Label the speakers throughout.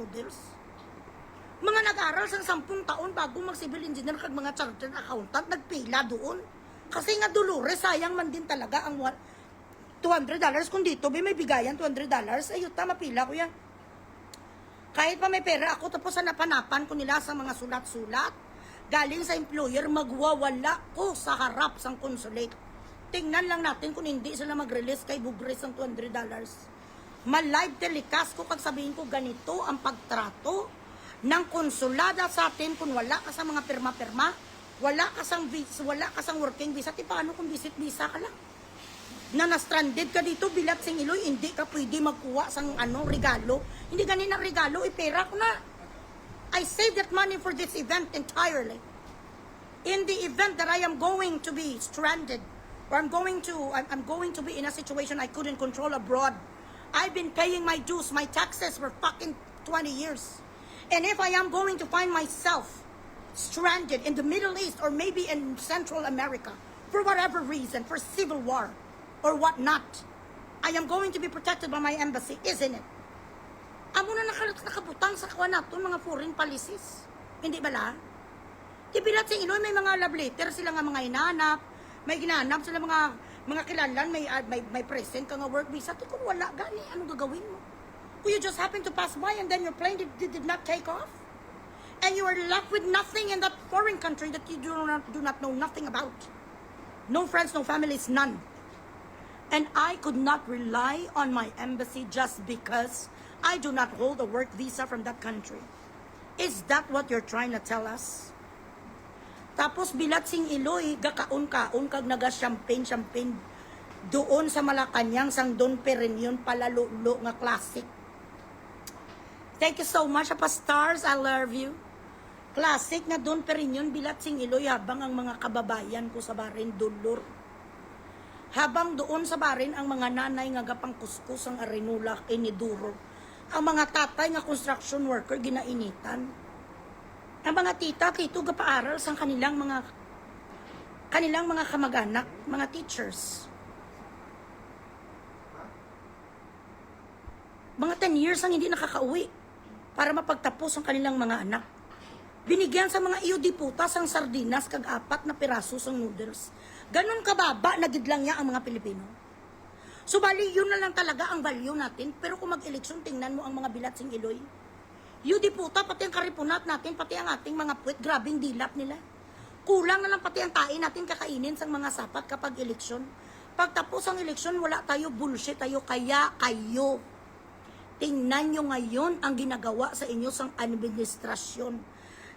Speaker 1: noodles. Mga nag-aral sang 10 taon bago mag-civil engineer kag mga chartered accountant, nagpila doon. Kasi nga Dolores, sayang man din talaga ang $200. Kung dito, may bigayan $200. Ayun, mapila ko yan. Kahit pa may pera ako, tapos napanapan ko nila sa mga sulat-sulat. Galing sa employer, magwawala ko sa harap sang consulate. Tingnan lang natin kung hindi sila mag-release kay Bugres ng $200. Ma-live telecast ko kag sabihin ko ganito ang pagtrato ng konsulada sa atin kung wala ka sa mga pirma-pirma, wala ka sang visa, wala ka sang working visa, paano kung visit visa ka lang? Na-stranded ka dito, bilat sing Iloy, hindi ka pwede magkuha sang regalo. Hindi ganin ang regalo, ipera ko na. I saved that money for this event entirely. In the event that I am going to be stranded, or I'm going to be in a situation I couldn't control abroad, I've been paying my dues, my taxes for fucking 20 years. And if I am going to find myself stranded in the Middle East or maybe in Central America, for whatever reason, for civil war or whatnot, I am going to be protected by my embassy, isn't it? Amo na nakabutang sa kawan nato mga foreign policies. Hindi ba la? Tibilat sa Iloy, may mga love letter sila nga mga hinanap, may ginanap sila mga kilalan, may present ka nga work visa. Kung wala gani, anong gagawin mo? Kung you just happen to pass by and then your plane did not take off, and you are left with nothing in that foreign country that you do not know nothing about. No friends, no families, none. And I could not rely on my embassy just because I do not hold a work visa from that country. Is that what you're trying to tell us? Tapos bilat sing Iloy, gakaon-kaon kag naga-champagne doon sa Malacanang sang Don Perignon palalulo nga classic. Thank you so much, Apa Stars, I love you. Classic na Don Perignon, bilat sing Iloy, habang ang mga kababayan ko sa barin dulur. Habang doon sa barin ang mga nanay nga gapang kuskus ang arinula iniduro. Ang mga tatay nga construction worker ginainitan. Ang mga tito gapaaral sa kanilang mga kamag-anak, mga teachers. Mga 10 years ang hindi nakakauwi para mapagtapos ang kanilang mga anak. Binigyan sa mga iyo diputas ang sardinas kag 4 na piraso sang noodles. Ganon kababa na gidlang niya ang mga Pilipino. So bali, yun na lang talaga ang value natin. Pero kung mag-eleksyon, tingnan mo ang mga bilat sing Iloy. Yung diputa, pati ang karipunat natin, pati ang ating mga puwet, grabing dilap nila. Kulang na lang pati ang tain natin kakainin sa mga sapat kapag eleksyon. Pagtapos ang eleksyon, wala tayo, bullshit tayo, kaya kayo. Tingnan nyo ngayon ang ginagawa sa inyo sang administrasyon.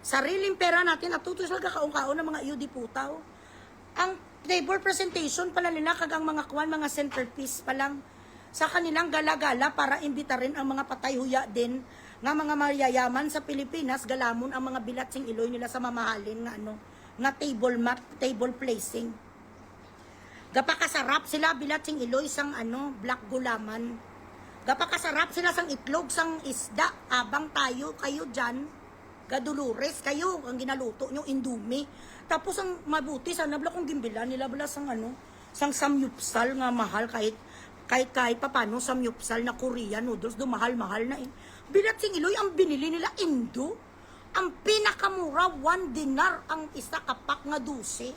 Speaker 1: Sariling pera natin, at tutos lang kakaon-kaon ng mga iyo diputa. Ang labor presentation pala nila kagang mga kuwan, mga centerpiece pa lang sa kanilang gala-gala para imbitarin ang mga patay huya din nga mga mayayaman sa Pilipinas, galamon ang mga bilat sing Iloy nila sa mamahalin nga nga table placing. Gapakasarap sila bilat sing Iloy sang black gulaman. Gapakasarap sila sang itlog sang isda, abang kayo dyan gadulures kayo ang ginaluto nyo indumi. Tapos ang mabuti sana bala kung gimbilan nila bala sang sang samyupsal nga mahal kahit pa paano samyupsal na Korean noodles do mahal na Bilat sing Iloy ang binili nila Indo. Ang pinakamura 1 dinar ang isa kapak nga 12.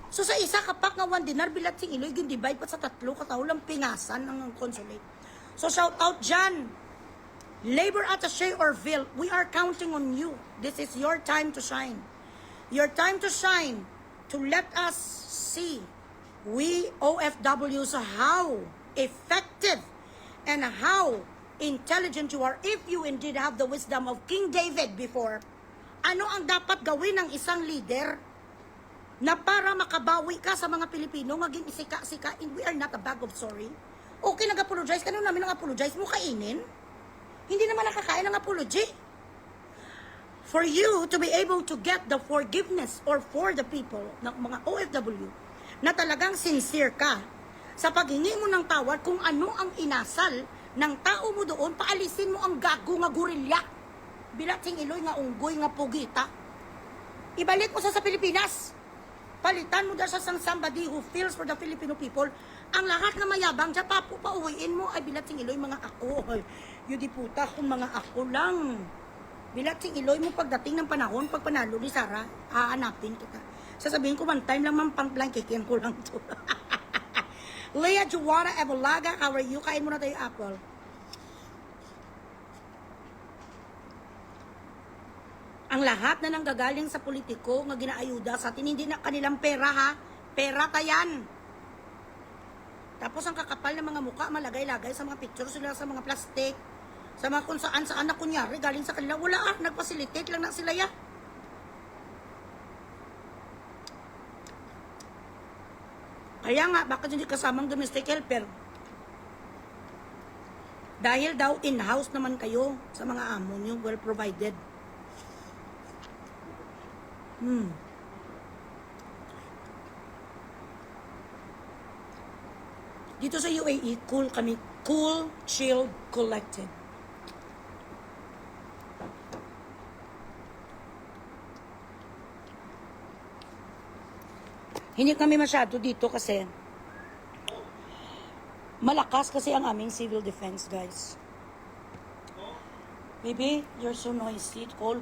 Speaker 1: So sa isa kapak nga 1 dinar bilat sing Iloy gindivide pa sa 3 kataw lang pingasan ang consulate. So shout out dyan. Labor attaché Orville, we are counting on you. This is your time to shine. Your time to shine to let us see we OFWs how effective and how intelligent you are if you indeed have the wisdom of King David before. Ano ang dapat gawin ng isang leader na para makabawi ka sa mga Pilipino, maging isika-sika, we are not a bag of sorry. Okay, nag-apologize ka namin nag-apologize mo kainin. Hindi naman nakakain ng apology. For you to be able to get the forgiveness or for the people ng mga OFW na talagang sincere ka sa paghingi mo ng tawad kung ano ang inasal ng tao mo doon, paalisin mo ang gago nga gorilya. Bilat sing Iloy nga unggoy nga pugita. Ibalik mo sa Pilipinas. Palitan mo dahil sa somebody who feels for the Filipino people Ang lahat na mayabang dyan, pauwiin mo, ay bilat sing iloy mga ako. Ay, yudi puta kung mga ako lang. Bilat sing iloy mo pagdating ng panahon, pag panalo ni Sarah, hahanapin kita. Sasabihin ko, one time lang man pang kikian ko lang to. Leah Juana Evolaga, how are you? Kain mo na tayo apple. Ang lahat na nanggagaling sa politiko nga ginaayuda sa atin, hindi na kanilang pera ha. Pera tayan. Tapos ang kakapal ng mga muka, malagay-lagay sa mga picture sila sa mga plastic. Sa mga kung saan na kunyari, galing sa kanila. Wala nagfacilitate lang na sila ya. Kaya nga, bakit hindi kasamang domestic helper? Dahil daw in-house naman kayo sa mga amo nyo, well provided. Dito sa UAE, cool kami. Cool, chilled, collected. Hindi kami masyado dito kasi malakas kasi ang aming civil defense, guys. Baby, you're so noisy. Call.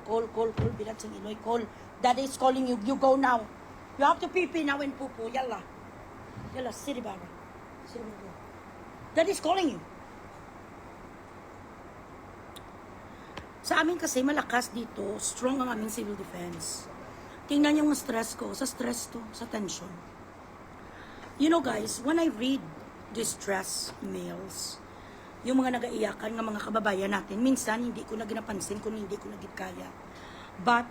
Speaker 1: Bilat sing iloy, call. Daddy is calling you. You go now. You have to pee now and poo-poo. Yalla. Yalla, city bara. Daddy is calling you. Sa amin kasi malakas dito, strong ang aming civil defense. Tingnan yung stress ko, sa stress to, sa tension. You know guys, when I read distress emails, yung mga nag-aiyakan ng mga kababayan natin, minsan hindi ko na ginapansin kung hindi ko na kaya. But,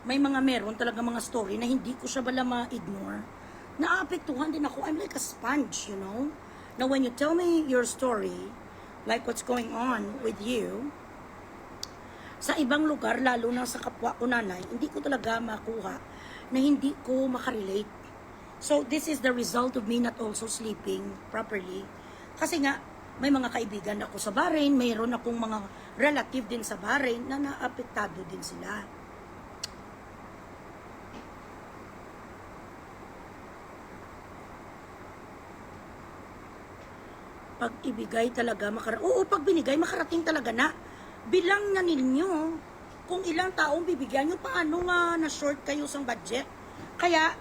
Speaker 1: may mga meron talaga mga story na hindi ko siya bala ma-ignore. Naapektuhan din ako. I'm like a sponge, you know? Now, when you tell me your story, like what's going on with you, sa ibang lugar, lalo na sa kapwa ko nanay, hindi ko talaga makuha na hindi ko makarelate. So, this is the result of me not also sleeping properly. Kasi nga, may mga kaibigan ako sa Bahrain, mayroon akong mga relative din sa Bahrain na naapektado din sila. Pag ibigay talaga, pag binigay, makarating talaga na. Bilang na ninyo kung ilang taong bibigyan nyo, paano nga na-short kayo sa budget. Kaya,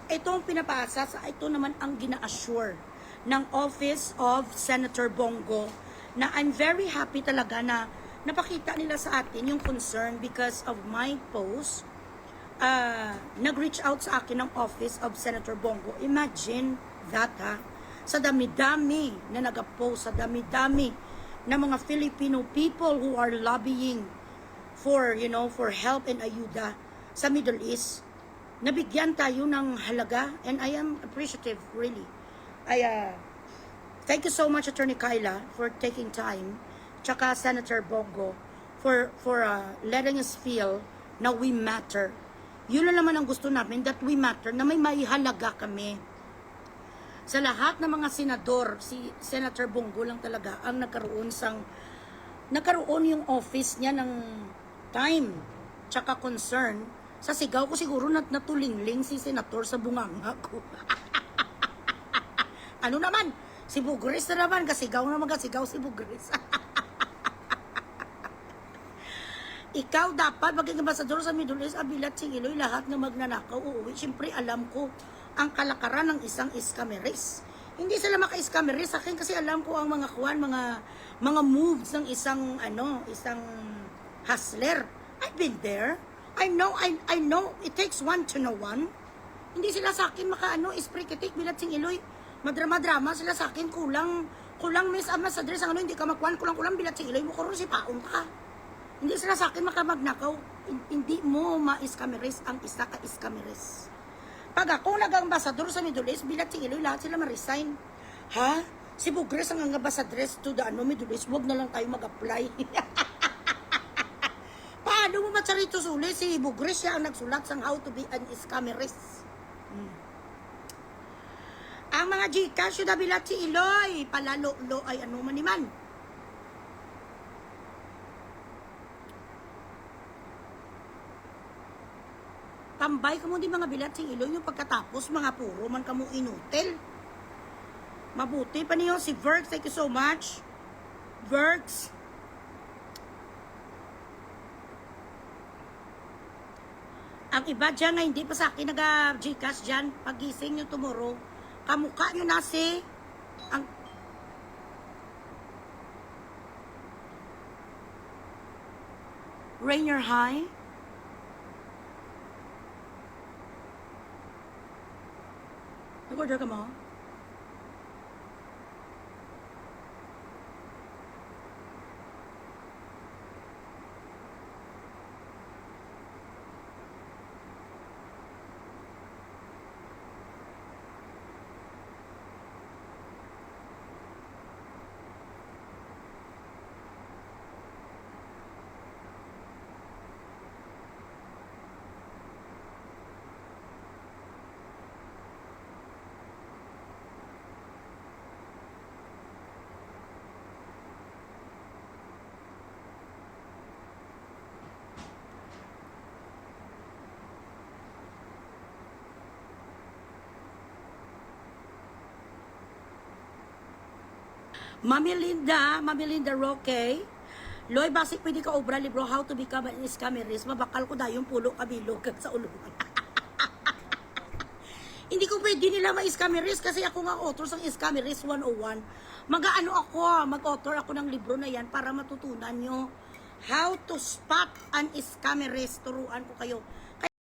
Speaker 1: itong pinapasa, ito naman ang gina-assure ng Office of Senator Bongo na I'm very happy talaga na napakita nila sa atin yung concern because of my post. Nag-reach out sa akin ng Office of Senator Bongo. Imagine that ha. Sa dami-dami na nag-post, sa dami-dami na mga Filipino people who are lobbying for, you know, for help and ayuda sa Middle East. Nabigyan tayo ng halaga and I am appreciative, really. Thank you so much, Attorney Kyla, for taking time, tsaka Senator Bongo, for letting us feel na we matter. Yun na naman ang gusto namin, that we matter, na may maihalaga kami. Sa lahat ng mga senador, si Senator Bongo lang talaga ang nagkaroon yung office niya ng time, tsaka concern. Sa sigaw ko siguro natulingling si Senator sa bunganga ko. Ano naman? Si Bugres na naman, kasigaw si Bugres. Ikaw dapat maging ambasador sa Middle East, abilat singiloy, lahat na magnanakaw, uuwi. Siyempre alam ko ang kalakaran ng isang iskameris. Hindi sila maka-iskameris sa akin kasi alam ko ang mga mga moves ng isang hustler. I've been there. I know it takes one to know one. Hindi sila sa akin isprikitik bilat sing iloy. Madrama-drama sila sa akin, kulang miss amas address ang hindi ka magkuhan, kulang bilat sing iloy mo karon si paong ka. Hindi sila sa akin makamagnakaw. Hindi mo ma-iskameris ang isa ka iskameris. Pag ako nag-ambassador sa Middle East, bilat sing iloy, lahat sila ma-resign. Ha? Si Bugres ang ambassadress to the Middle East, wag na lang tayo mag-apply. Paano mo matsarito suli? Si Bugres siya ang nagsulat sang how to be an iskameris. Ang mga Gcash, yun na bilat si Iloy, palalo-lo ay ano man iman. Tambay ka mo di mga bilat sing iloy yung pagkatapos mga puro man kamo inutil. Mabuti pa niyo si Verx. Thank you so much. Verx. Ang iba dyan nga hindi pa sa akin nag-Gcash dyan. Pagising nyo tomorrow, kamukha nyo na si ang Rainier High. Nag-order ka mo? Mami Linda Roque. Loy, basic pwede ka obra libro How to Become an Scammerist. Mabakal ko dahil yung pulo kabilog sa ulungan. Hindi ko pwede nila ma-scammerist kasi ako nga author ng Scammerist 101. Mag-author ako ng libro na yan para matutunan nyo how to spot an scammerist. Turuan ko kayo